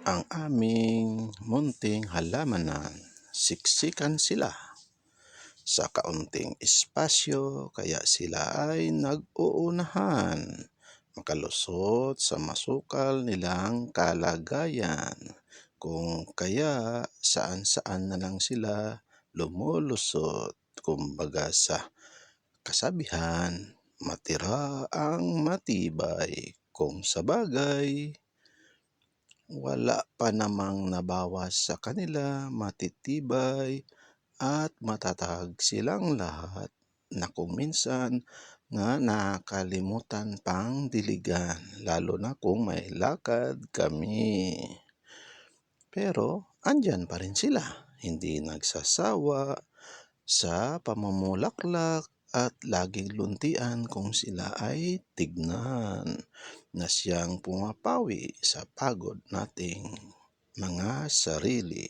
Ang aming munting halamanan, siksikan sila sa kaunting espasyo kaya sila ay nag-uunahan makalusot sa masukal nilang kalagayan. Kung kaya saan-saan na lang sila lumulusot. Kumbaga sa kasabihan, matira ang matibay. Kung sa bagay, wala pa namang nabawas sa kanila, matitibay at matatag silang lahat na kung minsan nga nakalimutan pang diligan, lalo na kung may lakad kami. Pero andyan pa rin sila, hindi nagsasawa sa pamumulaklak at laging luntian kung sila ay tignan na siyang pumapawi sa pagod nating mga sarili.